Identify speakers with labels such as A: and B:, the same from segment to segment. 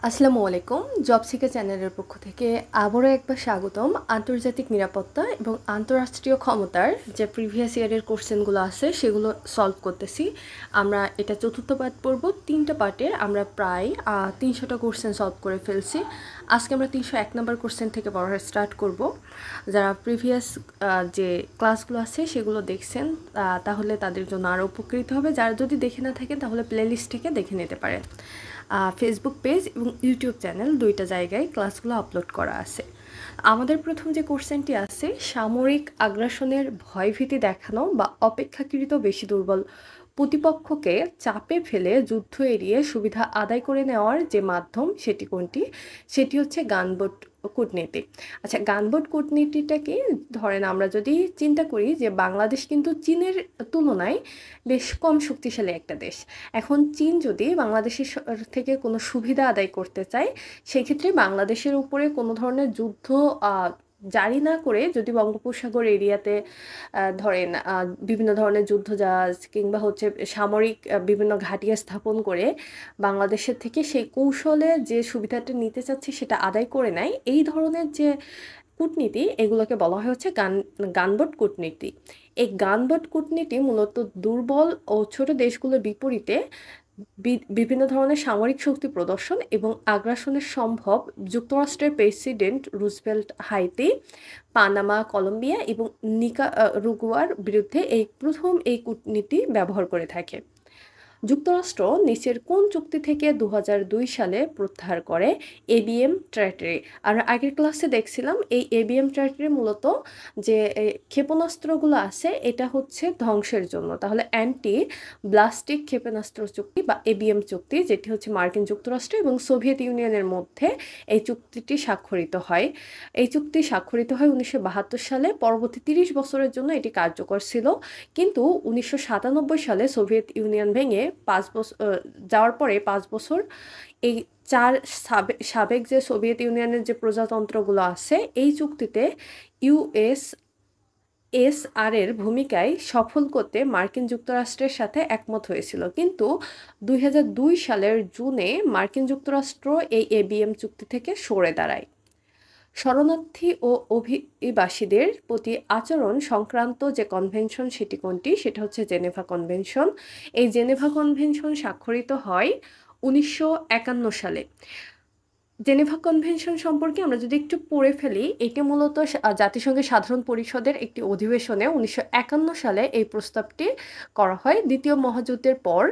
A: আসসালামু আলাইকুম। Job seeker চ্যানেলের পক্ষ থেকে আবারও একবার স্বাগতম। আন্তর্জাতিক নিরাপত্তা এবং আন্তঃরাষ্ট্রীয় ক্ষমতার যে প্রিভিয়াস ইয়ারের কোশ্চেনগুলো আছে সেগুলো সলভ করতেছি। আমরা এটা চতুর্থ পার্ট পড়ব। 3টা পার্টে আমরা প্রায় 300টা কোশ্চেন সলভ করে ফেলছি। আজকে আমরা 301 নম্বর কোশ্চেন থেকে পড়া স্টার্ট করব। যারা প্রিভিয়াস যে ক্লাসগুলো আছে সেগুলো দেখছেন তাহলে তাদের জন্য আরও উপকৃত হবে। যারা যদি দেখে না থাকেন তাহলে প্লেলিস্ট থেকে দেখে নিতে পারেন। ফেসবুক পেজ এবং ইউটিউব চ্যানেল দুইটা জায়গায় ক্লাসগুলো আপলোড করা আছে। আমাদের প্রথম যে কোশ্চেনটি আছে, সামরিক আগ্রাসনের ভয়ভীতি দেখানো বা অপেক্ষাকৃত বেশি দুর্বল প্রতিপক্ষকে চাপে ফেলে যুদ্ধ এড়িয়ে সুবিধা আদায় করে নেওয়ার যে মাধ্যম সেটি কোনটি? সেটি হচ্ছে গানবোট কূটনীতি। আচ্ছা, গানবোট কূটনীতিটাকে ধরেন আমরা যদি চিন্তা করি যে বাংলাদেশ কিন্তু চীনের তুলনায় বেশ কম শক্তিশালী একটা দেশ। এখন চীন যদি বাংলাদেশের থেকে কোনো সুবিধা আদায় করতে চায়, সেক্ষেত্রে বাংলাদেশের উপরে কোনো ধরনের যুদ্ধ জারি না করে যদি বঙ্গোপসাগর এরিয়াতে ধরেন বিভিন্ন ধরনের যুদ্ধজাহাজ কিংবা হচ্ছে সামরিক বিভিন্ন ঘাঁটি স্থাপন করে বাংলাদেশের থেকে সেই কৌশলে যে সুবিধাটা নিতে চাচ্ছে সেটা আদায় করে নেয়, এই ধরনের যে কূটনীতি এগুলোকে বলা হয় হচ্ছে গানবোট কূটনীতি। এই গানবোট কূটনীতি মূলত দুর্বল ও ছোট দেশগুলোর বিপরীতে বিভিন্ন ধরনের সামরিক শক্তি প্রদর্শন এবং আগ্রাসনের সম্ভব যুক্তরাষ্ট্রের president Roosevelt Haiti, Panama, Colombia এবং নিকারাগুয়ার বিরুদ্ধে এই প্রথম এই কূটনীতি ব্যবহার করে থাকে। যুক্তরাষ্ট্র নিচের কোন চুক্তি থেকে 2002 সালে প্রত্যাহার করে? এবিএম ট্র্যাটেরি। আমরা আগের ক্লাসে দেখছিলাম এই এবিএম ট্র্যাটেরি মূলত যে ক্ষেপণাস্ত্রগুলো আছে এটা হচ্ছে ধ্বংসের জন্য। তাহলে অ্যান্টি ব্লাস্টিক ক্ষেপণাস্ত্র চুক্তি বা এবিএম চুক্তি, যেটি হচ্ছে মার্কিন যুক্তরাষ্ট্র এবং সোভিয়েত ইউনিয়নের মধ্যে এই চুক্তিটি স্বাক্ষরিত হয়। এই চুক্তি স্বাক্ষরিত হয় 1972 সালে। পরবর্তী 30 বছরের জন্য এটি কার্যকর ছিল, কিন্তু 1997 সালে সোভিয়েত ইউনিয়ন ভেঙে 5 বছর যাওয়ার পরে 5 বছর এই চার সাবেক যে সোভিয়েত ইউনিয়নের যে প্রজাতন্ত্রগুলো আছে এই চুক্তিতে ইউএসএসআর এর ভূমিকায় সফল করতে মার্কিন যুক্তরাষ্ট্রের সাথে একমত হয়েছিল, কিন্তু 2002 সালের জুনে মার্কিন যুক্তরাষ্ট্র এই এবিএম চুক্তি থেকে সরে দাঁড়ায়। শরণার্থী ও অভিবাসীদের প্রতি আচরণ সংক্রান্ত যে কনভেনশন সেটি কোনটি? সেটা হচ্ছে জেনেভা কনভেনশন। এই জেনেভা কনভেনশন স্বাক্ষরিত হয় 1951 সালে। জেনেভা কনভেনশন সম্পর্কে আমরা যদি একটু পড়ে ফেলি, এটি মূলত জাতিসংঘের সাধারণ পরিষদের একটি অধিবেশনে 1951 সালে এই প্রস্তাবটি করা হয়। দ্বিতীয় মহাযুদ্ধের পর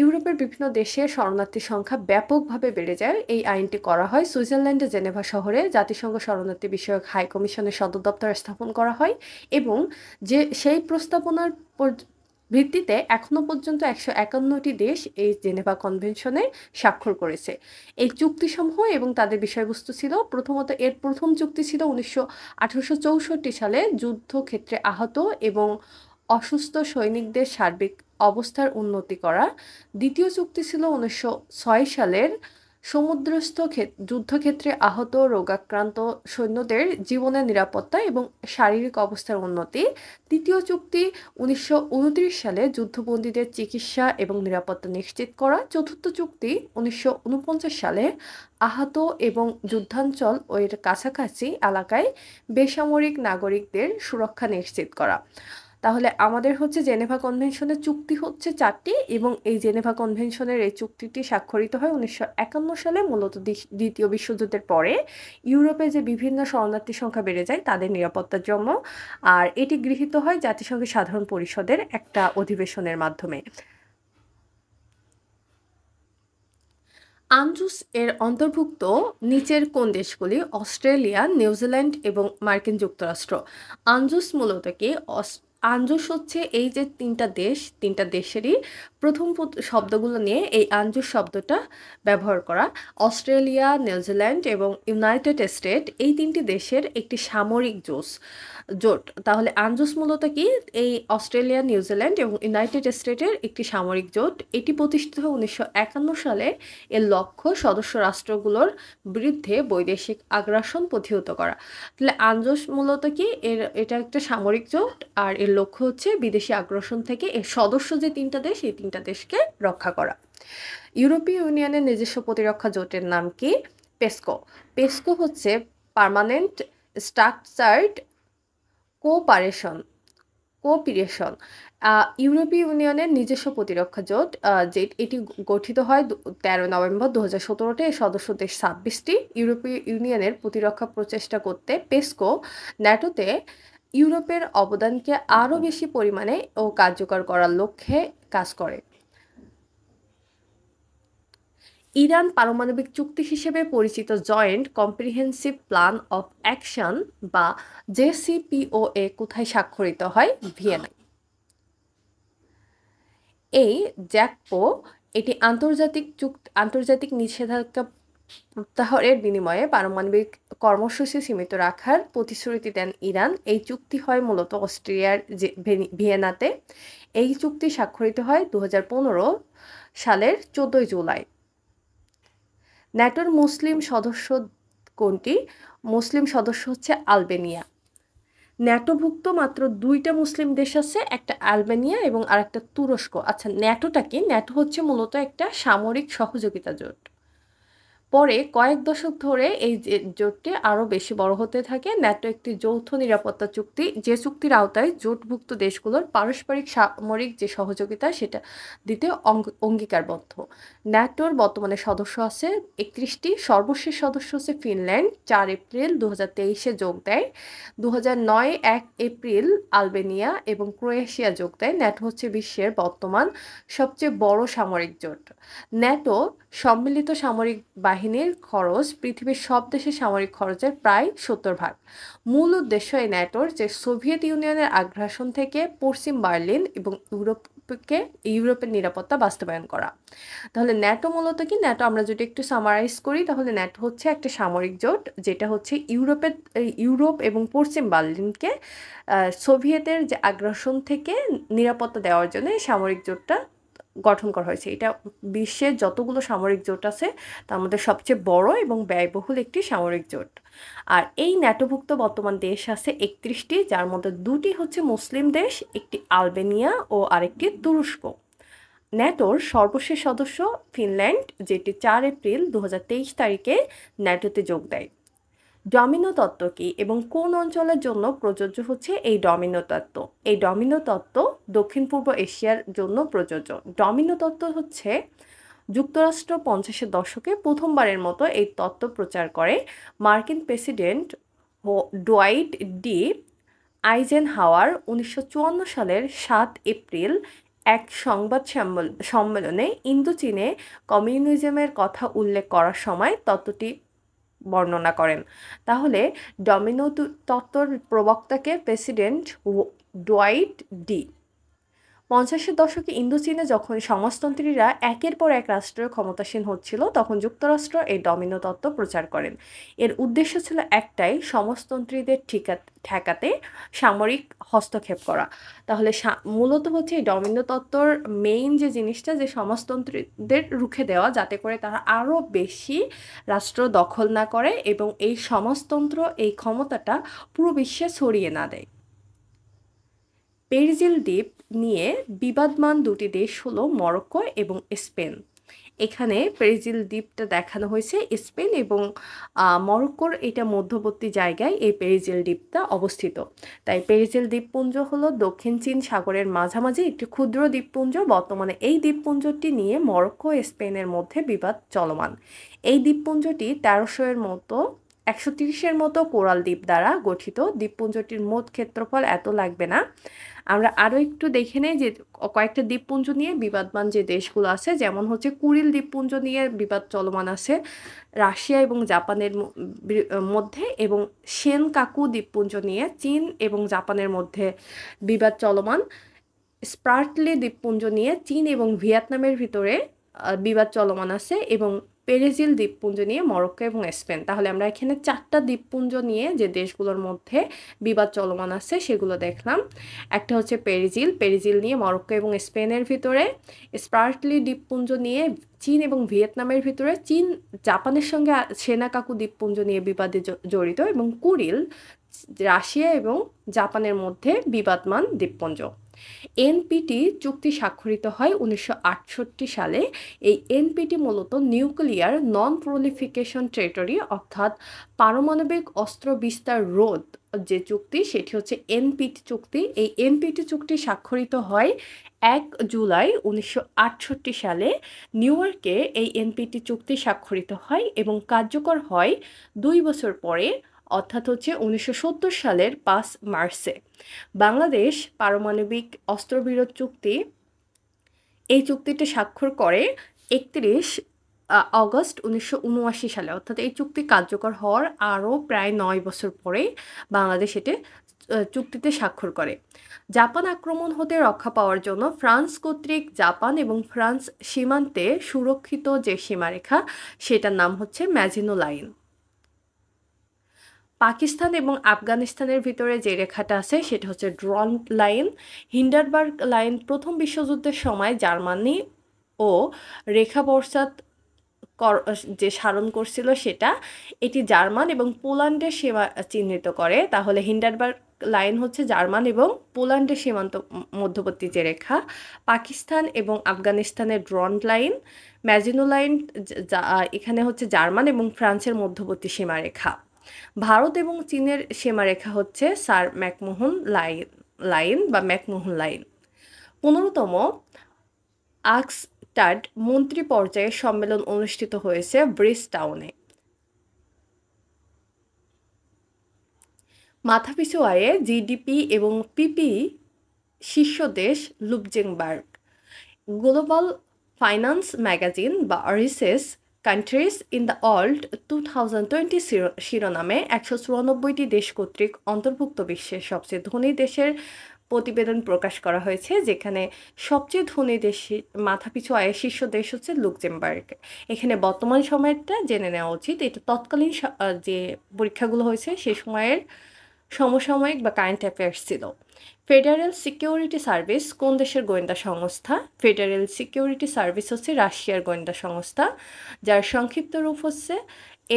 A: ইউরোপের বিভিন্ন দেশে শরণার্থীর সংখ্যা ব্যাপকভাবে বেড়ে যায়। এই আইনটি করা হয় সুইজারল্যান্ডের জেনেভা শহরে। জাতিসংঘ শরণার্থী বিষয়ক হাই কমিশনের সদর দপ্তর স্থাপন করা হয় এবং যে সেই প্রস্তাবনার ভিত্তিতে এখনো পর্যন্ত 151টি দেশ এই জেনেভা কনভেনশনে স্বাক্ষর করেছে। এই চুক্তিসমূহ এবং তাদের বিষয়বস্তু ছিল, প্রথমত এর প্রথম চুক্তি ছিল 1864 সালে যুদ্ধক্ষেত্রে আহত এবং অসুস্থ সৈনিকদের সার্বিক অবস্থার উন্নতি করা। দ্বিতীয় চুক্তি ছিল 1906 সালের সমুদ্রস্থ যুদ্ধক্ষেত্রে আহত রোগাক্রান্ত সৈন্যদের জীবনের নিরাপত্তা এবং শারীরিক অবস্থার উন্নতি। তৃতীয় চুক্তি 1929 সালে যুদ্ধবন্দীদের চিকিৎসা এবং নিরাপত্তা নিশ্চিত করা। চতুর্থ চুক্তি 1949 সালে আহত এবং যুদ্ধাঞ্চল ও এর কাছাকাছি এলাকায় বেসামরিক নাগরিকদের সুরক্ষা নিশ্চিত করা। তাহলে আমাদের হচ্ছে জেনেভা কনভেনশনের চুক্তি হচ্ছে 4টি এবং এই জেনেভা কনভেনশনের এই চুক্তিটি স্বাক্ষরিত হয় 1951 সালে, মূলত দ্বিতীয় বিশ্বযুদ্ধের পরে ইউরোপে যে বিভিন্ন শরণার্থী সংখ্যা বেড়ে যায় তাদের নিরাপত্তার জন্য। আর এটি গৃহীত হয় জাতিসংঘের সাধারণ পরিষদের একটা অধিবেশনের মাধ্যমে। আনজুস এর অন্তর্ভুক্ত নিচের কোন দেশগুলি? অস্ট্রেলিয়া, নিউজিল্যান্ড এবং মার্কিন যুক্তরাষ্ট্র। আনজুস মূলত কি? আনজুস হচ্ছে এই যে তিনটা দেশেরই প্রথম শব্দগুলো নিয়ে এই আনজুস শব্দটা ব্যবহার করা। অস্ট্রেলিয়া, নিউজিল্যান্ড এবং ইউনাইটেড স্টেট এই 3টি দেশের একটি সামরিক জোট। তাহলে আনজুস মূলত কি? এই অস্ট্রেলিয়া, নিউজিল্যান্ড এবং ইউনাইটেড স্টেটের একটি সামরিক জোট। এটি প্রতিষ্ঠিত হয় 1951 সালে। এর লক্ষ্য সদস্য রাষ্ট্রগুলোর বিরুদ্ধে বৈদেশিক আগ্রাসন প্রতিহত করা। তাহলে আনজুস মূলত কি? এটা একটা সামরিক জোট আর এর লক্ষ্য হচ্ছে বিদেশি আগ্রাসন থেকে এর সদস্য যে 3টা দেশ এই 3টা দেশকে রক্ষা করা। ইউরোপীয় ইউনিয়নের নিজস্ব প্রতিরক্ষা জোটের নাম কি? পেসকো। পেসকো হচ্ছে পার্মানেন্ট স্ট্রাকচার্ড কোঅপারেশন কোঅপারেশন ইউরোপীয় ইউনিয়নের নিজস্ব প্রতিরক্ষা জোট, যে এটি গঠিত হয় 13 নভেম্বর 2017-তে। এর সদস্য দেশ 26টি। ইউরোপীয় ইউনিয়নের প্রতিরক্ষা প্রচেষ্টা করতে পেসকো ন্যাটোতে ইউরোপের অবদানকে আরও বেশি পরিমাণে ও কার্যকর করার লক্ষ্যে কাজ করে। ইরান পারমাণবিক চুক্তি হিসেবে পরিচিত joint comprehensive plan of action বা জেসিপিওএ কোথায় স্বাক্ষরিত হয়? ভিয়েনায়। এই জ্যাকপো এটি আন্তর্জাতিক নিষেধাজ্ঞা প্রত্যাহারের বিনিময়ে পারমাণবিক কর্মসূচি সীমিত রাখার প্রতিশ্রুতি দেন ইরান। এই চুক্তি হয় মূলত অস্ট্রিয়ার ভিয়েনাতে। এই চুক্তি স্বাক্ষরিত হয় 2015 সালের 14 জুলাই। ন্যাটোর মুসলিম সদস্য কোনটি? মুসলিম সদস্য হচ্ছে আলবেনিয়া। ন্যাটোভুক্ত মাত্র 2টা মুসলিম দেশ আছে, একটা আলবেনিয়া এবং আরেকটা তুরস্ক। আচ্ছা, ন্যাটোটা কি? ন্যাটো হচ্ছে মূলত একটা সামরিক সহযোগিতা জোট। পরে কয়েক দশক ধরে এই জোটটি আরও বেশি বড় হতে থাকে। ন্যাটো একটি যৌথ নিরাপত্তা চুক্তি, যে চুক্তির আওতায় জোটভুক্ত দেশগুলোর পারস্পরিক সামরিক যে সহযোগিতা সেটা দিতে অঙ্গীকারবদ্ধ। ন্যাটোর বর্তমানে সদস্য আছে 31টি। সর্বশেষ সদস্য হচ্ছে ফিনল্যান্ড, 4 এপ্রিল 2023-এ যোগ দেয়। 2009 1 এপ্রিল আলবেনিয়া এবং ক্রোয়েশিয়া যোগ দেয়। ন্যাটো হচ্ছে বিশ্বের বর্তমান সবচেয়ে বড় সামরিক জোট। ন্যাটো সম্মিলিত সামরিক বাহিনীর খরচ পৃথিবীর সব দেশের সামরিক খরচের প্রায় 70%। মূল উদ্দেশ্য এই ন্যাটোর যে সোভিয়েত ইউনিয়নের আগ্রাসন থেকে পশ্চিম বার্লিন এবং ইউরোপের নিরাপত্তা বাস্তবায়ন করা। তাহলে ন্যাটো মূলত কি? ন্যাটো আমরা যদি একটু সামারাইজ করি তাহলে ন্যাটো হচ্ছে একটা সামরিক জোট, যেটা হচ্ছে ইউরোপ এবং পশ্চিম বার্লিনকে সোভিয়েতের যে আগ্রাসন থেকে নিরাপত্তা দেওয়ার জন্য এই সামরিক জোটটা গঠন করা হয়েছে। এটা বিশ্বের যতগুলো সামরিক জোট আছে তার মধ্যে সবচেয়ে বড় এবং ব্যয়বহুল একটি সামরিক জোট। আর এই ন্যাটোভুক্ত বর্তমান দেশ আছে 31টি, যার মধ্যে 2টি হচ্ছে মুসলিম দেশ, একটি আলবেনিয়া ও আরেকটি তুরস্ক। ন্যাটোর সর্বশেষ সদস্য ফিনল্যান্ড, যেটি 4 এপ্রিল 2023 তারিখে ন্যাটোতে যোগ দেয়। ডমিনো তত্ত্ব কি এবং কোন অঞ্চলের জন্য প্রযোজ্য হচ্ছে এই ডমিনো তত্ত্ব? এই ডমিনো তত্ত্ব দক্ষিণ পূর্ব এশিয়ার জন্য প্রযোজ্য। ডমিনো তত্ত্ব হচ্ছে যুক্তরাষ্ট্র 50-এর দশকে প্রথমবারের মতো এই তত্ত্ব প্রচার করে। মার্কিন প্রেসিডেন্ট ডোয়াইট ডি আইজেনহাওয়ার 1954 সালের 7 এপ্রিল এক সংবাদ সম্মেলনে ইন্দোচীনে কমিউনিজমের কথা উল্লেখ করার সময় তত্ত্বটি বর্ণনা করেন। তাহলে ডমিনো তত্ত্বর প্রবক্তাকে প্রেসিডেন্ট ডোয়াইট ডি। 50-এর দশকে ইন্দোচীনে যখন সমাজতন্ত্রীরা একের পর এক রাষ্ট্র ক্ষমতাসীন হচ্ছিল, তখন যুক্তরাষ্ট্র এই ডমিনো তত্ত্ব প্রচার করেন। এর উদ্দেশ্য ছিল একটাই, সমাজতন্ত্রীদের ঠেকাতে সামরিক হস্তক্ষেপ করা। তাহলে মূলত হচ্ছে এই ডমিনো তত্ত্বর মেইন যে জিনিসটা, যে সমাজতন্ত্রীদের রুখে দেওয়া, যাতে করে তারা আরও বেশি রাষ্ট্র দখল না করে এবং এই সমাজতন্ত্র এই ক্ষমতাটা পুরো বিশ্বে ছড়িয়ে না দেয়। পেরিজিল দ্বীপ নিয়ে বিবাদমান 2টি দেশ হলো মরক্কো এবং স্পেন। এখানে পেরিজিল দ্বীপটা দেখানো হয়েছে স্পেন এবং মরক্কোর এটা মধ্যবর্তী জায়গায় এই পেরিজিল দ্বীপটা অবস্থিত। তাই পেরিজিল দ্বীপপুঞ্জ হলো দক্ষিণ চীন সাগরের মাঝামাঝি একটি ক্ষুদ্র দ্বীপপুঞ্জ। বর্তমানে এই দ্বীপপুঞ্জটি নিয়ে মরক্কো ও স্পেনের মধ্যে বিবাদ চলমান। এই দ্বীপপুঞ্জটি 130-এর মতো কোরাল দ্বীপ দ্বারা গঠিত। দ্বীপপুঞ্জটির মোট ক্ষেত্রফল এত লাগবে না। আমরা আরও একটু দেখে নেই যে কয়েকটা দ্বীপপুঞ্জ নিয়ে বিবাদমান যে দেশগুলো আছে, যেমন হচ্ছে কুরিল দ্বীপপুঞ্জ নিয়ে বিবাদ চলমান আছে রাশিয়া এবং জাপানের মধ্যে, এবং সেনকাকু দ্বীপপুঞ্জ নিয়ে চীন এবং জাপানের মধ্যে বিবাদ চলমান। স্প্রার্টলি দ্বীপপুঞ্জ নিয়ে চীন এবং ভিয়েতনামের ভিতরে বিবাদ চলমান আছে, এবং পেরিজিল দ্বীপপুঞ্জ নিয়ে মরক্কো এবং স্পেন। তাহলে আমরা এখানে 4টা দ্বীপপুঞ্জ নিয়ে যে দেশগুলোর মধ্যে বিবাদ চলমান আছে সেগুলো দেখলাম। একটা হচ্ছে পেরিজিল নিয়ে মরক্কো এবং স্পেনের ভিতরে, স্প্রার্টলি দ্বীপপুঞ্জ নিয়ে চীন এবং ভিয়েতনামের ভিতরে, চীন জাপানের সঙ্গে সেনাকাকু দ্বীপপুঞ্জ নিয়ে বিবাদে জড়িত, এবং কুরিল রাশিয়া এবং জাপানের মধ্যে বিবাদমান দ্বীপপুঞ্জ। এনপিটি চুক্তি স্বাক্ষরিত হয় 1968 সালে। এই এনপিটি মূলত নিউক্লিয়ার নন প্রলিফিকেশন ট্রেটরি অর্থাৎ পারমাণবিক অস্ত্র বিস্তার রোধ যে চুক্তি সেটি হচ্ছে এনপিটি চুক্তি। এই এনপিটি চুক্তি স্বাক্ষরিত হয় 1 জুলাই 1968 সালে। নিউ ইয়র্কে এই এনপিটি চুক্তি স্বাক্ষরিত হয় এবং কার্যকর হয় 2 বছর পরে অর্থাৎ হচ্ছে 1970 সালের 5 মার্চে। বাংলাদেশ পারমাণবিক অস্ত্রবিরোধ চুক্তি এই চুক্তিটি স্বাক্ষর করে 31 অগস্ট 1979 সালে, অর্থাৎ এই চুক্তি কার্যকর হওয়ার আরও প্রায় 9 বছর পরে বাংলাদেশ এটি চুক্তিতে স্বাক্ষর করে। জাপান আক্রমণ হতে রক্ষা পাওয়ার জন্য ফ্রান্স কর্তৃক জাপান এবং ফ্রান্স সীমান্তে সুরক্ষিত যে সীমারেখা সেটার নাম হচ্ছে ম্যাজিনো লাইন। পাকিস্তান এবং আফগানিস্তানের ভিতরে যে রেখাটা আছে সেটা হচ্ছে ড্রন লাইন। হিন্ডারবার্গ লাইন প্রথম বিশ্বযুদ্ধের সময় জার্মানি ও রেখা বর্ষাত যে সারণ করছিল সেটা, এটি জার্মান এবং পোল্যান্ডের সীমা চিহ্নিত করে। তাহলে হিন্ডারবার্গ লাইন হচ্ছে জার্মান এবং পোল্যান্ডের সীমান্ত মধ্যবর্তী যে রেখা। পাকিস্তান এবং আফগানিস্তানের ড্রন লাইন। ম্যাজিনো লাইন এখানে হচ্ছে জার্মান এবং ফ্রান্সের মধ্যবর্তী সীমারেখা। ভারত এবং চীনের সীমারেখা হচ্ছে স্যার ম্যাকমোহন লাইন বা ম্যাকমোহন লাইন। 15তম আকসটাড মন্ত্রী পর্যায়ের সম্মেলন অনুষ্ঠিত হয়েছে ব্রিজটাউনে। মাথাপিছু আয়ে জিডিপি এবং পিপি শীর্ষ দেশ লুক্সেমবার্গ। গ্লোবাল ফাইন্যান্স ম্যাগাজিন বা richest countries in the world 2020 শিরোনামে 194টি দেশ কর্তৃক অন্তর্ভুক্ত বিশ্বের সবচেয়ে ধনী দেশের প্রতিবেদন প্রকাশ করা হয়েছে, যেখানে সবচেয়ে ধনী দেশ মাথাপিছু আয়ের শীর্ষ দেশ হচ্ছে লুক্সেমবার্গ। এখানে বর্তমান সময়টা জেনে নেওয়া উচিত। এটা তৎকালীন যে পরীক্ষাগুলো হয়েছে সে সময়ের সমসাময়িক বা কারেন্ট অ্যাফেয়ার্স ছিল। ফেডারেল সিকিউরিটি সার্ভিস কোন দেশের গোয়েন্দা সংস্থা? ফেডারেল সিকিউরিটি সার্ভিস হচ্ছে রাশিয়ার গোয়েন্দা সংস্থা, যার সংক্ষিপ্ত রূপ হচ্ছে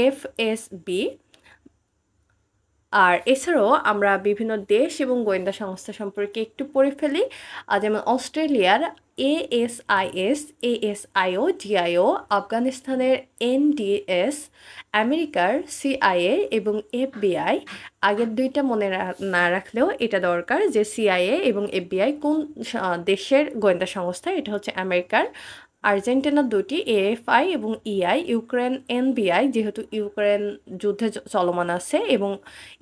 A: এফএসবি। আর এছাড়াও আমরা বিভিন্ন দেশ এবং গোয়েন্দা সংস্থা সম্পর্কে একটু পড়ে ফেলি। যেমন অস্ট্রেলিয়ার এএসআইএস, এএসআইও, ডিআইও, আফগানিস্তানের এনডিএস, আমেরিকার সিআইএ এবং এফবিআই। আগের দুইটা মনে না রাখলেও এটা দরকার যে সিআইএ এবং এফবিআই কোন দেশের গোয়েন্দা সংস্থা। এটা হচ্ছে আমেরিকার। আর্জেন্টিনার দুটি এএফআই এবং ইআই। ইউক্রেন এনবিআই, যেহেতু ইউক্রেন যুদ্ধে চলমান আছে, এবং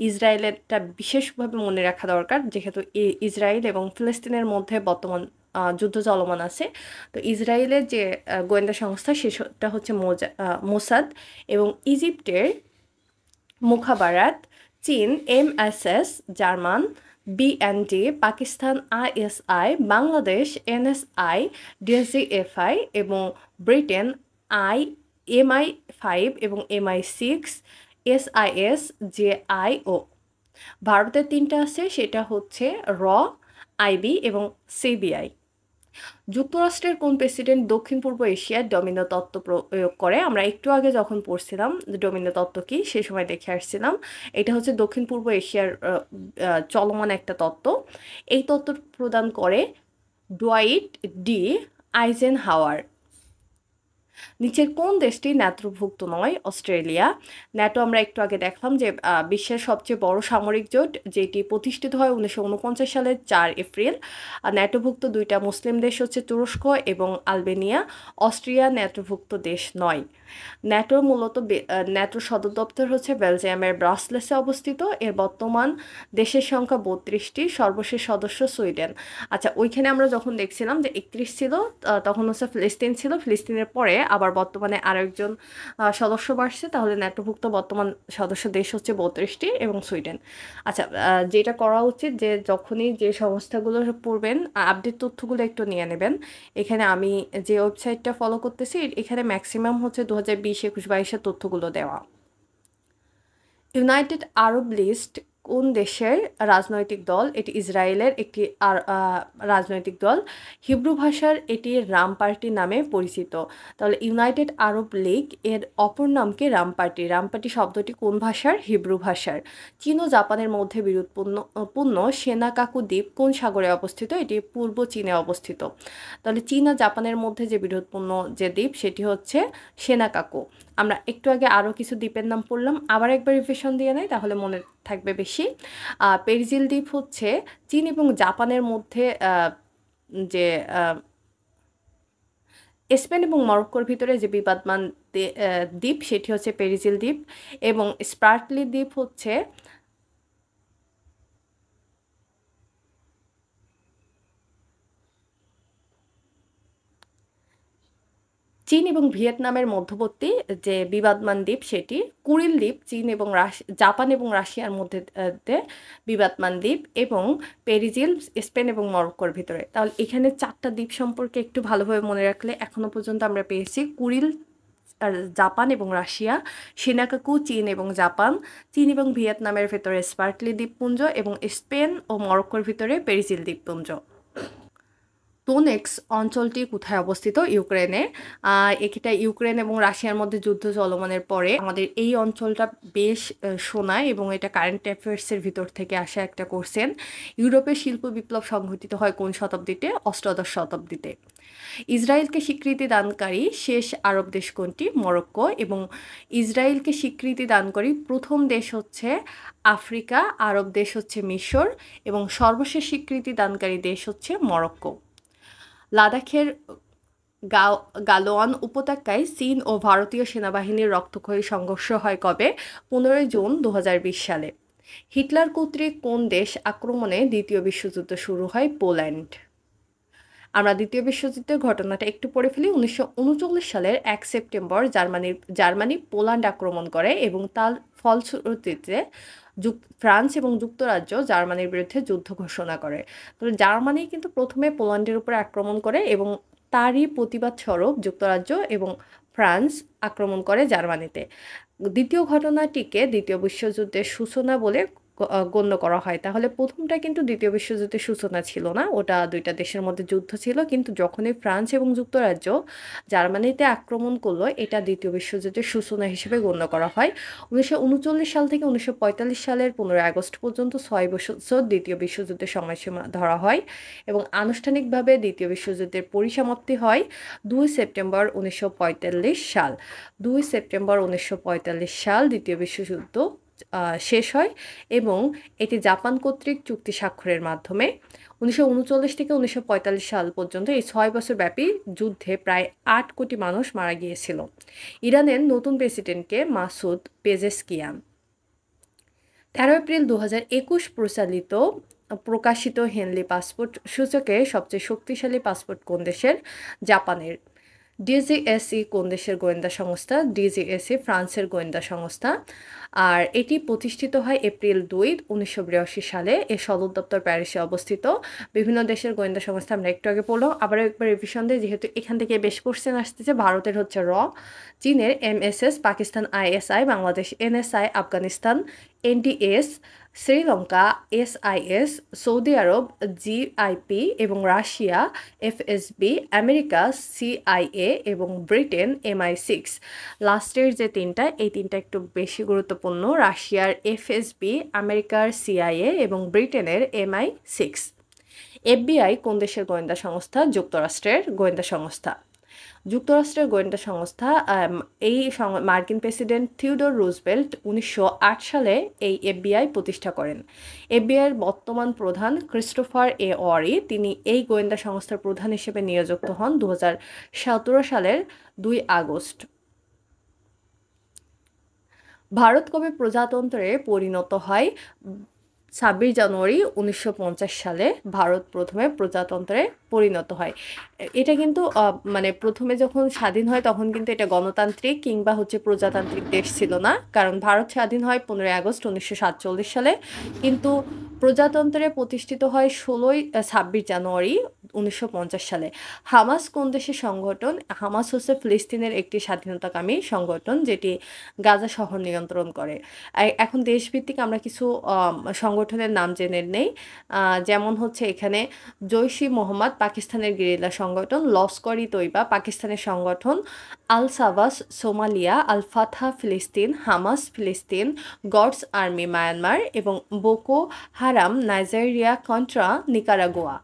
A: ইসরায়েলেরটা বিশেষভাবে মনে রাখা দরকার যেহেতু ইসরায়েল এবং ফিলিস্তিনের মধ্যে বর্তমান যুদ্ধ চলমান আছে। তো ইসরায়েলের যে গোয়েন্দা সংস্থা সেটা হচ্ছে মোসাদ, এবং ইজিপ্টের মুখাবারাত, চীন MSS, German BND, Pakistan ISI, Bangladesh NSI, DSGFI এবং ব্রিটেন এমআই5 এবং এমআই6, এসআইএস, জেআইও। ভারতের তিনটা আছে, সেটা হচ্ছে র, আইবি এবং সিবিআই। যুক্তরাষ্ট্রের কোন প্রেসিডেন্ট দক্ষিণ পূর্ব এশিয়ার ডমিনো তত্ত্ব প্রয়োগ করে? আমরা একটু আগে যখন পড়ছিলাম ডমিনো তত্ত্ব কি সে সময় দেখে আসছিলাম। এটা হচ্ছে দক্ষিণ পূর্ব এশিয়ার চলমান একটা তত্ত্ব। এই তত্ত্ব প্রদান করে ডুয়াইট ডি আইজেনহাওয়ার। নিচের কোন দেশটি ন্যাটোভুক্ত নয়? অস্ট্রেলিয়া। ন্যাটো আমরা একটু আগে দেখলাম যে বিশ্বের সবচেয়ে বড় সামরিক জোট, যেটি প্রতিষ্ঠিত হয় 1949 সালের 4 এপ্রিল। ন্যাটোভুক্ত দুইটা মুসলিম দেশ হচ্ছে তুরস্ক এবং আলবেনিয়া। অস্ট্রিয়া ন্যাটোভুক্ত দেশ নয়। ন্যাটোর সদর দপ্তর হচ্ছে বেলজিয়ামের ব্রাসেলসে অবস্থিত। এর বর্তমান দেশের সংখ্যা 32টি। সর্বশেষ সদস্য সুইডেন। আচ্ছা, ওইখানে আমরা যখন দেখছিলাম যে 31 ছিল, তখন হচ্ছে ফিলিস্তিন ছিল। ফিলিস্তিনের পরে আবার বর্তমানে আরেকজন সদস্য বাড়ছে, তাহলে ন্যাটোভুক্ত বর্তমান সদস্য দেশ হচ্ছে 32টি এবং সুইডেন। আচ্ছা, যেটা করা উচিত যে যখনই যে সংস্থাগুলো পড়বেন আপডেট তথ্যগুলো একটু নিয়ে নেবেন। এখানে আমি যে ওয়েবসাইটটা ফলো করতেছি এখানে ম্যাক্সিমাম হচ্ছে 2020, 21, 22-এর তথ্যগুলো দেওয়া। ইউনাইটেড আরব লিস্ট কোন দেশের রাজনৈতিক দল? এটি ইসরায়েলের একটি রাজনৈতিক দল। হিব্রু ভাষার এটি রাম পার্টি নামে পরিচিত। তাহলে ইউনাইটেড আরব লীগ এর অপর নাম কি? রাম পার্টি। রাম পার্টি শব্দটি কোন ভাষার? হিব্রু ভাষার। চীন ও জাপানের মধ্যে পূর্ণ সেনাকাকু দ্বীপ কোন সাগরে অবস্থিত? এটি পূর্ব চীনে অবস্থিত। তাহলে চীন আর জাপানের মধ্যে যে বিরোধপূর্ণ যে দ্বীপ সেটি হচ্ছে সেনাকাকু। আমরা একটু আগে আরও কিছু দ্বীপের নাম পড়লাম, আবার একবার রিভিশন দিয়ে নেই তাহলে মনে থাকবে বেশি। পেরিজিল দ্বীপ হচ্ছে চীন এবং জাপানের মধ্যে যে স্পেন এবং মরক্কোর ভিতরে যে বিবাদমান দ্বীপ সেটি হচ্ছে পেরিজিল দ্বীপ, এবং স্পার্টলি দ্বীপ হচ্ছে চীন এবং ভিয়েতনামের মধ্যবর্তী যে বিবাদমান দ্বীপ সেটি কুরিল দ্বীপ। চীন এবং জাপান এবং রাশিয়ার মধ্যে বিবাদমান দ্বীপ, এবং পেরিজিল স্পেন এবং মরক্কোর ভিতরে। তাহলে এখানে 4টা দ্বীপ সম্পর্কে একটু ভালোভাবে মনে রাখলে এখনো পর্যন্ত আমরা পেয়েছি কুরিল জাপান এবং রাশিয়া, সেনাকাকু চীন এবং জাপান, চীন এবং ভিয়েতনামের ভেতরে স্পার্টলি দ্বীপপুঞ্জ, এবং স্পেন ও মরক্কোর ভিতরে পেরিজিল দ্বীপপুঞ্জ। দোনেক্স অঞ্চলটি কোথায় অবস্থিত? ইউক্রেনে। এটা ইউক্রেন এবং রাশিয়ার মধ্যে যুদ্ধ চলমানের পরে আমাদের এই অঞ্চলটা বেশ শোনায়, এবং এটা কারেন্ট অ্যাফেয়ার্সের ভিতর থেকে আসা একটা কোশ্চেন। ইউরোপের শিল্প বিপ্লব সংঘটিত হয় কোন শতাব্দীতে? অষ্টাদশ শতাব্দীতে। ইসরায়েলকে স্বীকৃতি দানকারী শেষ আরব দেশ কোনটি? মরক্কো। এবং ইসরায়েলকে স্বীকৃতি দানকারী প্রথম দেশ হচ্ছে আফ্রিকা, আরব দেশ হচ্ছে মিশর, এবং সর্বশেষ স্বীকৃতি দানকারী দেশ হচ্ছে মরক্কো। লাদাখের গালোয়ান উপত্যকায় চীন ও ভারতীয় সেনাবাহিনীর রক্তক্ষয়ী সংঘর্ষ হয় কবে? 15 জুন 2020 সালে। হিটলার কর্তৃক কোন দেশ আক্রমণে দ্বিতীয় বিশ্বযুদ্ধ শুরু হয়? পোল্যান্ড। আমরা দ্বিতীয় বিশ্বযুদ্ধের ঘটনাটা একটু পড়ে ফেলি। 1939 সালের 1 সেপ্টেম্বর জার্মানি পোল্যান্ড আক্রমণ করে, এবং তার ফলশ্রুতিতে ফ্রান্স এবং যুক্তরাজ্য জার্মানির বিরুদ্ধে যুদ্ধ ঘোষণা করে। তো জার্মানি কিন্তু প্রথমে পোল্যান্ডের উপরে আক্রমণ করে, এবং তারই প্রতিবাদ স্বরূপ যুক্তরাজ্য এবং ফ্রান্স আক্রমণ করে জার্মানিতে। দ্বিতীয় ঘটনাটিকে দ্বিতীয় বিশ্বযুদ্ধের সূচনা বলে গণ্য করা হয়। তাহলে প্রথমটা কিন্তু দ্বিতীয় বিশ্বযুদ্ধের সূচনা ছিল না, ওটা দুইটা দেশের মধ্যে যুদ্ধ ছিল। কিন্তু যখনই ফ্রান্স এবং যুক্তরাজ্য জার্মানিতে আক্রমণ করলো, এটা দ্বিতীয় বিশ্বযুদ্ধের সূচনা হিসেবে গণ্য করা হয়। 1939 সাল থেকে 1945 সালের 15 আগস্ট পর্যন্ত 6 বছর দ্বিতীয় বিশ্বযুদ্ধের সময়সীমা ধরা হয়, এবং আনুষ্ঠানিকভাবে দ্বিতীয় বিশ্বযুদ্ধের পরিসমাপ্তি হয় 2 সেপ্টেম্বর 1945 সাল। 2 সেপ্টেম্বর 1945 সাল দ্বিতীয় বিশ্বযুদ্ধ শেষ হয়, এবং এটি জাপান কর্তৃক চুক্তি স্বাক্ষরের মাধ্যমে। 1939 থেকে 1945 সাল পর্যন্ত এই 6 বছর ব্যাপী যুদ্ধে প্রায় 8 কোটি মানুষ মারা গিয়েছিল। ইরানের নতুন প্রেসিডেন্টকে মাসুদ পেজেশকিয়ান। 13 এপ্রিল 2021 প্রকাশিত হেনলি পাসপোর্ট সূচকে সবচেয়ে শক্তিশালী পাসপোর্ট কোন দেশের? জাপানের। ডিজিএসই কোন দেশের গোয়েন্দা সংস্থা? ডিজিএসই ফ্রান্সের গোয়েন্দা সংস্থা। আর এটি প্রতিষ্ঠিত হয় এপ্রিল 2, 1982 সালে। এর সদর দপ্তর প্যারিসে অবস্থিত। বিভিন্ন দেশের গোয়েন্দা সংস্থা আমরা একটু আগে পড়লাম, আবার একবার রিভিশন দিই যেহেতু এখান থেকে বেশ কোশ্চেন আসতেছে। ভারতের হচ্ছে চীনের MSS, Pakistan ISI, Bangladesh NSI, Afghanistan NDS, Sri Lanka SIS, Saudi Arab GIP, এবং রাশিয়া এফএসবি, আমেরিকা সিআইএ, এবং ব্রিটেন MI6। লাস্টের যে তিনটা, এই তিনটা একটু বেশি গুরুত্বপূর্ণ। রাশিয়ার এফএসবি, আমেরিকার সিআইএ, এবং ব্রিটেনের MI6। FBI কোন দেশের গোয়েন্দা সংস্থা? যুক্তরাষ্ট্রের গোয়েন্দা সংস্থা। যুক্তরাষ্ট্রের গোয়েন্দা সংস্থা এই মার্কিন প্রেসিডেন্ট থিওডোর রুজভেল্ট 1908 সালে এই FBI প্রতিষ্ঠা করেন। FBIয়ের বর্তমান প্রধান ক্রিস্টোফার ওয়ারি, তিনি এই গোয়েন্দা সংস্থার প্রধান হিসেবে নিয়োজিত হন 2017 সালের 2 আগস্ট। ভারত কবে প্রজাতন্ত্রে পরিণত হয়? 26 জানুয়ারি 1950 সালে ভারত প্রথমে প্রজাতন্ত্রে পরিণত হয়। এটা কিন্তু মানে প্রথমে যখন স্বাধীন হয় তখন কিন্তু এটা গণতান্ত্রিক কিংবা হচ্ছে প্রজাতান্ত্রিক দেশ ছিল না, কারণ ভারত স্বাধীন হয় 15 আগস্ট 1947 সালে, কিন্তু প্রজাতন্ত্রে প্রতিষ্ঠিত হয় 26 জানুয়ারি 1950 সালে। হামাস কোন দেশের সংগঠন? হামাস হচ্ছে ফিলিস্তিনের একটি স্বাধীনতাকামী সংগঠন যেটি গাজা শহর নিয়ন্ত্রণ করে। এখন দেশভিত্তিক আমরা কিছু সংগঠনের নাম জেনে নেই। যেমন হচ্ছে এখানে জৈশ-ই মোহাম্মদ পাকিস্তানের গেরিলা সংগঠন, লস্কর-ই তৈবা পাকিস্তানের সংগঠন, আল সাবাস সোমালিয়া, আল ফাতহা ফিলিস্তিন, হামাস ফিলিস্তিন, গডস আর্মি মায়ানমার এবং Boko Haram Nigeria contra Nicaragua.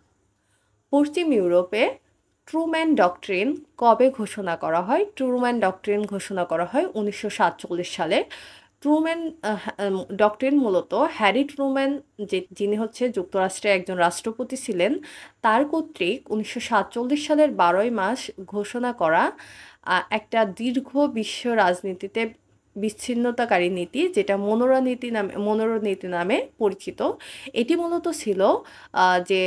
A: পশ্চিম ইউরোপে ট্রুম্যান ডক্ট্রিন কবে ঘোষণা করা হয়? ট্রুম্যান ডক্ট্রিন ঘোষণা করা হয় 1947 সালে। ট্রুম্যান ডক্ট্রিন মূলত হ্যারি ট্রুম্যান যিনি হচ্ছে যুক্তরাষ্ট্রের একজন রাষ্ট্রপতি ছিলেন তার কর্তৃক 1947 সালের 12ই মার্চ ঘোষণা করা একটা দীর্ঘ বিশ্ব রাজনীতিতে বিচ্ছিন্নতাকারী নীতি, যেটা মনোরনীতি নামে পরিচিত। এটি মূলত ছিল যে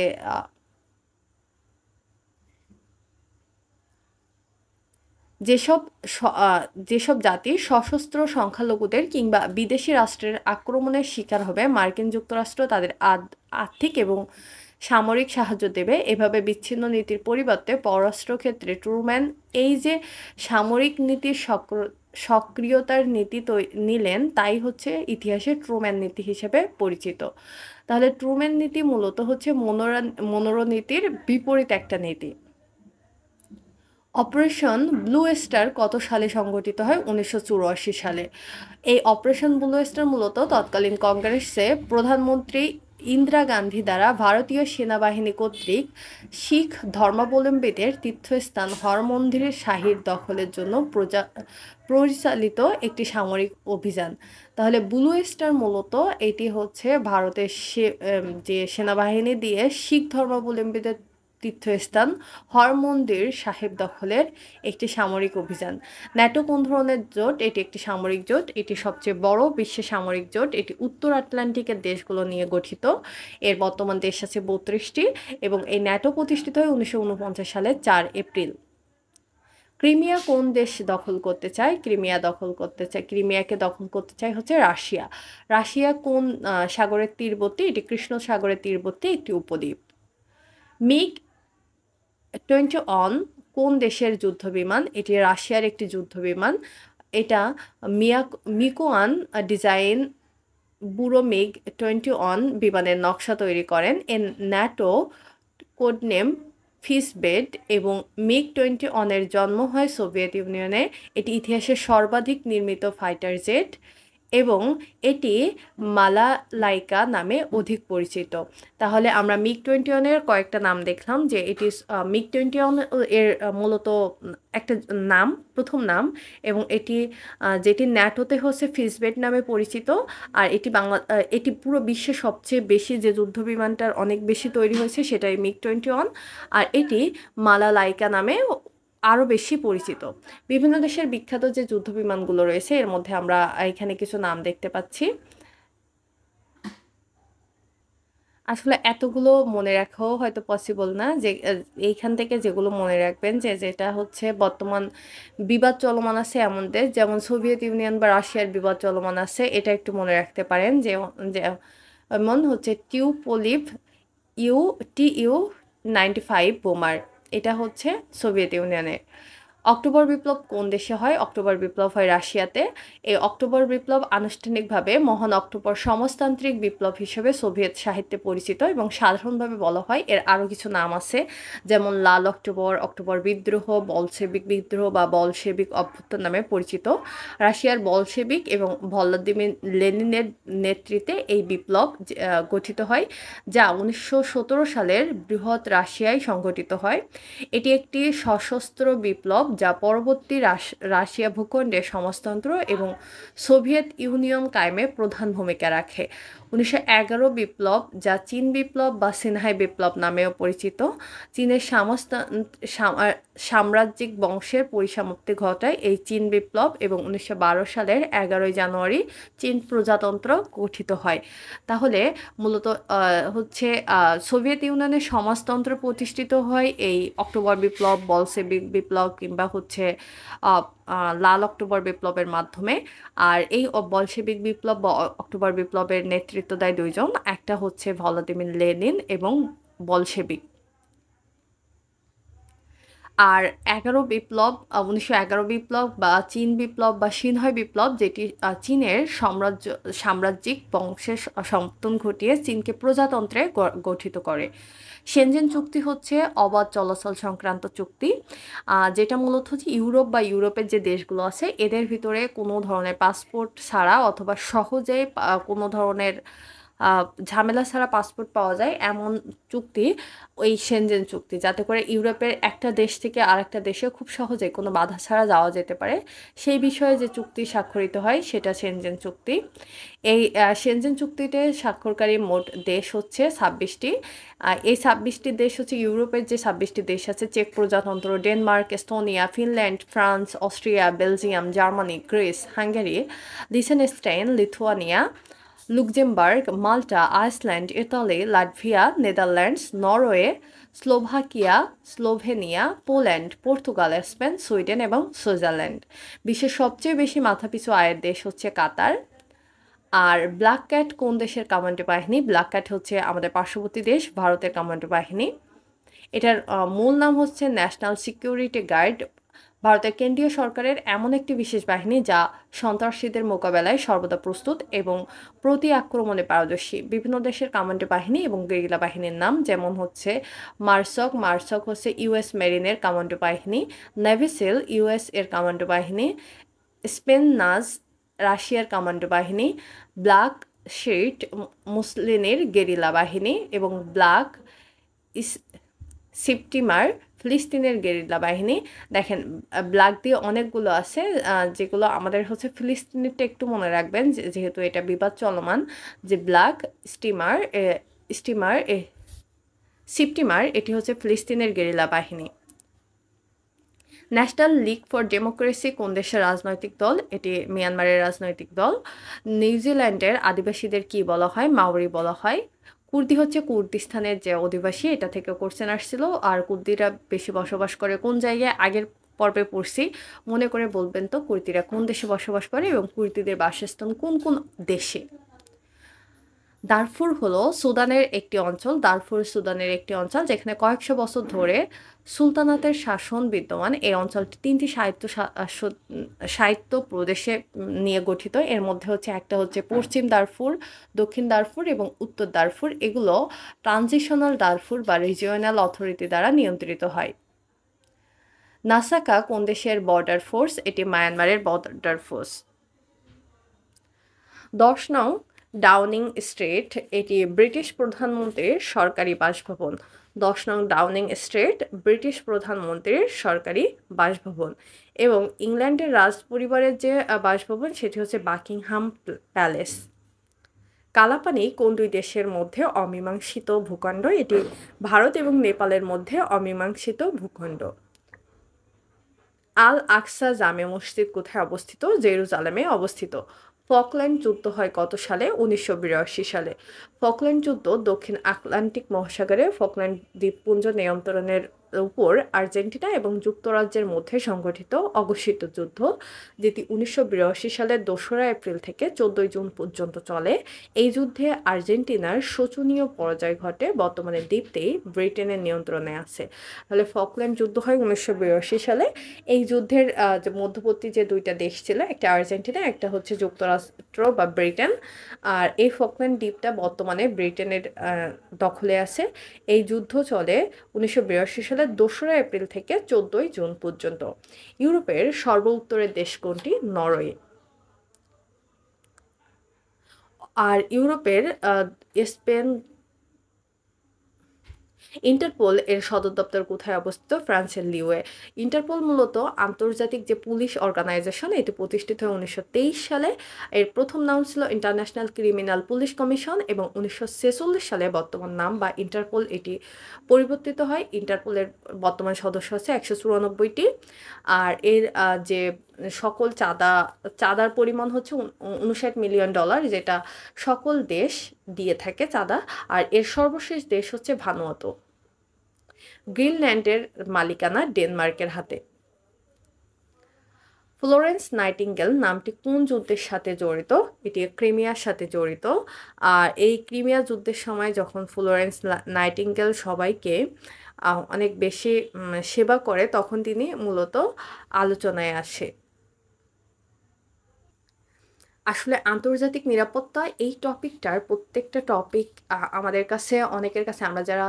A: যেসব জাতি সশস্ত্র সংখ্যালঘুদের কিংবা বিদেশি রাষ্ট্রের আক্রমণের শিকার হবে মার্কিন যুক্তরাষ্ট্র তাদের আর্থিক এবং সামরিক সাহায্য দেবে। এভাবে বিচ্ছিন্ন নীতির পরিবর্তে পররাষ্ট্র ক্ষেত্রে ট্রুম্যান এই যে সামরিক নীতির সক্রিয়তার নীতি নিলেন তাই হচ্ছে ইতিহাসে ট্রুম্যান নীতি হিসেবে পরিচিত। তাহলে ট্রুম্যান নীতি মূলত হচ্ছে মনোরনীতির বিপরীত একটা নীতি। অপারেশন ব্লু স্টার কত সালে সংগঠিত হয়? 1984 সালে। এই অপারেশন ব্লু স্টার মূলত তৎকালীন কংগ্রেসে প্রধানমন্ত্রী ইন্দিরা গান্ধী দ্বারা ভারতীয় সেনাবাহিনী কর্তৃক শিখ ধর্মাবলম্বীদের তীর্থস্থান হরমন্দিরের শাহীর দখলের জন্য পরিচালিত একটি সামরিক অভিযান। তাহলে ব্লু স্টার মূলত এটি হচ্ছে ভারতের যে সেনাবাহিনী দিয়ে শিখ ধর্মাবলম্বীদের তীর্থস্থান হরমন্দির সাহেব দখলের একটি সামরিক অভিযান। ন্যাটো কোন ধরনের জোট? এটি একটি সামরিক জোট। এটি সবচেয়ে বড় বিশ্বের সামরিক জোট। এটি উত্তর আটলান্টিকের দেশগুলো নিয়ে গঠিত। এর বর্তমান দেশ আছে 32টি এবং এই ন্যাটো প্রতিষ্ঠিত হয় 1949 সালের 4 এপ্রিল। ক্রিমিয়া কোন দেশ দখল করতে চায়? ক্রিমিয়াকে দখল করতে চায় হচ্ছে রাশিয়া। রাশিয়া কোন সাগরের তীরবর্তী? এটি কৃষ্ণ সাগরের তীরবর্তী একটি উপদ্বীপ। মিগ-21 কোন দেশের যুদ্ধবিমান? এটি রাশিয়ার একটি যুদ্ধবিমান। এটা মিকোয়ান ডিজাইন ব্যুরো মিগ-21 বিমানের নকশা তৈরি করেন। এর ন্যাটো কোডনেম ফিসবেট এবং মিগ-21 এর জন্ম হয় সোভিয়েত ইউনিয়নে। এটি ইতিহাসের সর্বাধিক নির্মিত ফাইটার জেট এবং এটি মালালাইকা নামে অধিক পরিচিত। তাহলে আমরা মিগ-21 এর কয়েকটা নাম দেখলাম যে এটি মিগ-21 এর মূলত একটা নাম, প্রথম নাম, এবং এটি যেটি ন্যাটোতে হচ্ছে ফিসবেট নামে পরিচিত। আর এটি পুরো বিশ্বে সবচেয়ে বেশি যে যুদ্ধবিমানটার অনেক বেশি তৈরি হয়েছে সেটাই মিগ-21, আর এটি মালালাইকা নামে আরও বেশি পরিচিত। বিভিন্ন দেশের বিখ্যাত যে যুদ্ধবিমানগুলো রয়েছে এর মধ্যে আমরা এখানে কিছু নাম দেখতে পাচ্ছি। আসলে এতগুলো মনে রাখাও হয়তো পসিবল না, যে এইখান থেকে যেগুলো মনে রাখবেন যেটা হচ্ছে বর্তমান বিবাদ চলমান আছে এমন দেশ, যেমন সোভিয়েত ইউনিয়ন বা রাশিয়ার বিবাদ চলমান আছে, এটা একটু মনে রাখতে পারেন। যেমন হচ্ছে TU-95 বোমার, এটা হচ্ছে সোভিয়েত ইউনিয়নের। অক্টোবর বিপ্লব কোন দেশে হয়? অক্টোবর বিপ্লব হয় রাশিয়াতে। এই অক্টোবর বিপ্লব আনুষ্ঠানিকভাবে মহান অক্টোবর সমাজতান্ত্রিক বিপ্লব হিসেবে সোভিয়েত সাহিত্যে পরিচিত এবং সাধারণভাবে বলা হয় এর আরও কিছু নাম আছে, যেমন লাল অক্টোবর, অক্টোবর বিদ্রোহ, বলশেবিক বিদ্রোহ বা বলশেবিক অভ্যুত্থান নামে পরিচিত। রাশিয়ার বলশেবিক এবং ভ্লাদিমির লেনিনের নেতৃত্বে এই বিপ্লব গঠিত হয়, যা 1917 সালের বৃহৎ রাশিয়ায় সংঘটিত হয়। এটি একটি সশস্ত্র বিপ্লব যা পরবর্তী রাশিয়া ভূখণ্ডে সমাজতন্ত্র এবং সোভিয়েত ইউনিয়ন কায়েমে প্রধান ভূমিকা রাখে। 1911 বিপ্লব, যা চীন বিপ্লব বা সিনহাই বিপ্লব নামেও পরিচিত, চীনের সাম্রাজ্যিক বংশের পরিসমাপ্তি ঘটায় এই চীন বিপ্লব এবং 1912 সালের 11 জানুয়ারি চীন প্রজাতন্ত্র গঠিত হয়। তাহলে মূলত হচ্ছে সোভিয়েত ইউনিয়নের সমাজতন্ত্র প্রতিষ্ঠিত হয় এই অক্টোবর বিপ্লব, বলশেবিক বিপ্লব কিংবা হচ্ছে লাল অক্টোবর বিপ্লবের মাধ্যমে। আর এই বলশেবিক বিপ্লব বা অক্টোবর বিপ্লবের নেতৃত্ব দেয় দুইজন, একটা হচ্ছে ভ্লাদিমির লেনিন এবং বলশেবিক। আর ১১ বিপ্লব বা চীন বিপ্লব বা সিনহয় বিপ্লব, যেটি চীনের সাম্রাজ্যিক বংশের সমাপ্তন ঘটিয়ে চীনকে প্রজাতন্ত্রে গঠিত করে। সেনজেন চুক্তি হচ্ছে অবাধ চলাচল সংক্রান্ত চুক্তি, যেটা মূলত হচ্ছে ইউরোপ বা ইউরোপের যে দেশগুলো আছে এদের ভিতরে কোনো ধরনের পাসপোর্ট ছাড়া অথবা সহজে কোনো ধরনের ঝামেলা ছাড়া পাসপোর্ট পাওয়া যায় এমন চুক্তি ওই সেনজেন চুক্তি, যাতে করে ইউরোপের একটা দেশ থেকে আরেকটা দেশে খুব সহজে কোনো বাধা ছাড়া যাওয়া যেতে পারে। সেই বিষয়ে যে চুক্তি স্বাক্ষরিত হয় সেটা সেনজেন চুক্তি। এই সেনজেন চুক্তিতে স্বাক্ষরকারী মোট দেশ হচ্ছে ২৬টি। এই ২৬টি দেশ হচ্ছে ইউরোপের যে ২৬টি দেশ আছে, চেক প্রজাতন্ত্র, Denmark, Estonia, Finland, France, Austria, Belgium, Germany, Greece, Hungary, Liechtenstein, Lithuania, Luxembourg, Malta, Iceland, Italy, Latvia, Netherlands, Norway, Slovakia, Slovenia, Poland, Portugal, Spain, Sweden এবং সুইজারল্যান্ড। বিশ্বের সবচেয়ে বেশি মাথাপিছু আয়ের দেশ হচ্ছে কাতার। আর ব্ল্যাক ক্যাট কোন দেশের কামান্ডো বাহিনী? ব্ল্যাক ক্যাট হচ্ছে আমাদের পার্শ্ববর্তী দেশ ভারতের কামান্ডো বাহিনী। এটার মূল নাম হচ্ছে ন্যাশনাল সিকিউরিটি গার্ড। ভারতের কেন্দ্রীয় সরকারের এমন একটি বিশেষ বাহিনী যা সন্ত্রাসীদের মোকাবেলায় সর্বদা প্রস্তুত এবং প্রতি আক্রমণে পারদর্শী। বিভিন্ন দেশের কামান্ডো বাহিনী এবং গেরিলা বাহিনীর নাম যেমন হচ্ছে মার্সক হচ্ছে ইউএস মেরিনের কামান্ডো বাহিনী, নেভি সিল ইউএস এর কামান্ডো বাহিনী, স্পেননাজ রাশিয়ার কামান্ডো বাহিনী, ব্ল্যাক শিট মুসলিনের গেরিলা বাহিনী এবং ব্ল্যাক সেপ্টিমার ফিলিস্তিনের গেরিলা বাহিনী। দেখেন ব্ল্যাক দিয়ে অনেকগুলো আছে, যেগুলো আমাদের হচ্ছে ফিলিস্তিনিটা একটু মনে রাখবেন যেহেতু এটা বিবাদ চলমান, যে ব্ল্যাক সেপ্টিমার এটি হচ্ছে ফিলিস্তিনের গেরিলা বাহিনী। ন্যাশনাল লীগ ফর ডেমোক্রেসি কোন দেশের রাজনৈতিক দল? এটি মিয়ানমারের রাজনৈতিক দল। নিউজিল্যান্ডের আদিবাসীদের কি বলা হয়? মাওরি বলা হয়। কুর্দি হচ্ছে কুর্দিস্তানের যে অধিবাসী, এটা থেকে কোশ্চেন আসছিল। আর কুর্দিরা বেশি বসবাস করে কোন জায়গায়? আগের পর্বে পড়ছি, মনে করে বলবেন তো কুর্দিরা কোন দেশে বসবাস করে এবং কুর্দিদের বাসস্থান কোন কোন দেশে। দারফুর হলো সুদানের একটি অঞ্চল যেখানে কয়েকশো বছর ধরে সুলতানাতের শাসন বিদ্যমান। এই অঞ্চলটি 3টি সাহিত্য প্রদেশে নিয়ে গঠিত। এর মধ্যে হচ্ছে একটা হচ্ছে পশ্চিম দারফুর, দক্ষিণ দারফুর এবং উত্তর দারফুর। এগুলো ট্রানজিশনাল দারফুর বা রিজিওনাল অথরিটি দ্বারা নিয়ন্ত্রিত হয়। নাসাকা কোন দেশের বর্ডার ফোর্স? এটি মায়ানমারের বর্ডার ফোর্স। 10 নং ডাউনিং স্ট্রিট, এটি ব্রিটিশ প্রধানমন্ত্রীর সরকারি বাসভবন। 10 নং ডাউনিং স্ট্রিট ব্রিটিশ প্রধানমন্ত্রীর সরকারি বাসভবন। এবং ইংল্যান্ডের রাজ পরিবারের যে বাসভবন সেটি হচ্ছে বাকিংহাম প্যালেস। কালাপানি কোন দুই দেশের মধ্যে অমীমাংসিত ভূখণ্ড? এটি ভারত এবং নেপালের মধ্যে অমীমাংসিত ভূখণ্ড। আল আকসা জামে মসজিদ কোথায় অবস্থিত? জেরুজালেমে অবস্থিত। ফকল্যান্ড যুদ্ধ হয় কত সালে? 1982 সালে। ফকল্যান্ড যুদ্ধ দক্ষিণ আটলান্টিক মহাসাগরে ফকল্যান্ড দ্বীপপুঞ্জ নিয়ন্ত্রণের উপর আর্জেন্টিনা এবং যুক্তরাজ্যের মধ্যে সংগঠিত অঘোষিত যুদ্ধ, যেটি 1982 সালের 2রা এপ্রিল থেকে 14 জুন পর্যন্ত চলে। এই যুদ্ধে আর্জেন্টিনার শোচনীয় পরাজয় ঘটে। বর্তমানে দ্বীপটি ব্রিটেনের নিয়ন্ত্রণে আছে। তাহলে ফকল্যান্ড যুদ্ধ হয় 1982 সালে। এই যুদ্ধের যে মধ্যবর্তী যে দুইটা দেশ ছিল, একটা আর্জেন্টিনা, একটা হচ্ছে যুক্তরাষ্ট্র বা ব্রিটেন। আর এই ফকল্যান্ড দ্বীপটা বর্তমানে ব্রিটেনের দখলে আছে। এই যুদ্ধ চলে 1982 সালের 2রা এপ্রিল থেকে 14 জুন পর্যন্ত। ইউরোপের সর্ব উত্তরের দেশ কোনটি? নরওয়ে। আর ইউরোপের স্পেন। ইন্টারপোল এর সদর দপ্তর কোথায় অবস্থিত? ফ্রান্সের লিওয়ে। ইন্টারপোল মূলত আন্তর্জাতিক যে পুলিশ অর্গানাইজেশন, এটি প্রতিষ্ঠিত হয় 1923 সালে। এর প্রথম নাম ছিল ইন্টারন্যাশনাল ক্রিমিনাল পুলিশ কমিশন এবং 1946 সালে বর্তমান নাম বা ইন্টারপোল এটি পরিবর্তিত হয়। ইন্টারপোলের বর্তমান সদস্য আছে 194টি। আর এর যে সকল চাঁদার পরিমাণ হচ্ছে $59 মিলিয়ন, যেটা সকল দেশ দিয়ে থাকে চাঁদা। আর এর সর্বশেষ দেশ হচ্ছে ভানুয়াতু। গ্রিনল্যান্ডের মালিকানা ডেনমার্কের হাতে। ফ্লোরেন্স নাইটিঙ্গেল নামটি কোন যুদ্ধের সাথে জড়িত? এটি ক্রিমিয়ার সাথে জড়িত। আর এই ক্রিমিয়া যুদ্ধের সময় যখন ফ্লোরেন্স নাইটিঙ্গেল সবাইকে অনেক বেশি সেবা করে তখন তিনি মূলত আলোচনায় আসে। আসলে আন্তর্জাতিক নিরাপত্তা এই টপিকটার প্রত্যেকটা টপিক আমাদের কাছে অনেকের কাছে আমরা যারা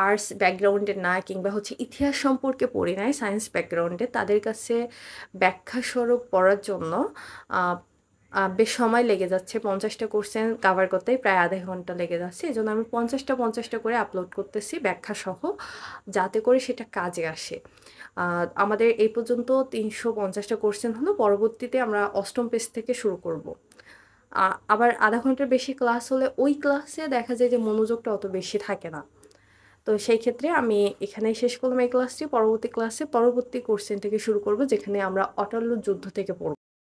A: আর্টস ব্যাকগ্রাউন্ডের না কিংবা হচ্ছে ইতিহাস সম্পর্কে পড়ি নাই সায়েন্স ব্যাকগ্রাউন্ডে তাদের কাছে ব্যাখ্যাস্বরূপ পড়ার জন্য আহ, বেশ সময় লেগে যাচ্ছে 50টা কোশ্চেন কাভার করতেই প্রায় আধা ঘন্টা লেগে যাচ্ছে এই জন্য আমি 50টা করে আপলোড করতেছি ব্যাখ্যা সহ যাতে করে সেটা কাজে আসে। আমাদের এই পর্যন্ত 350টা কোশ্চেন হলো পরবর্তীতে আমরা অষ্টম পেজ থেকে শুরু করব। আবার আধা ঘন্টার বেশি ক্লাস হলে ওই ক্লাসে দেখা যায় যে মনোযোগটা অত বেশি থাকে না। তো সেই ক্ষেত্রে আমি এখানেই শেষ করলাম এই ক্লাসটি। পরবর্তী ক্লাসে পরবর্তী কোশ্চেন থেকে শুরু করব যেখানে আমরা অটালো যুদ্ধ থেকে পড়ব।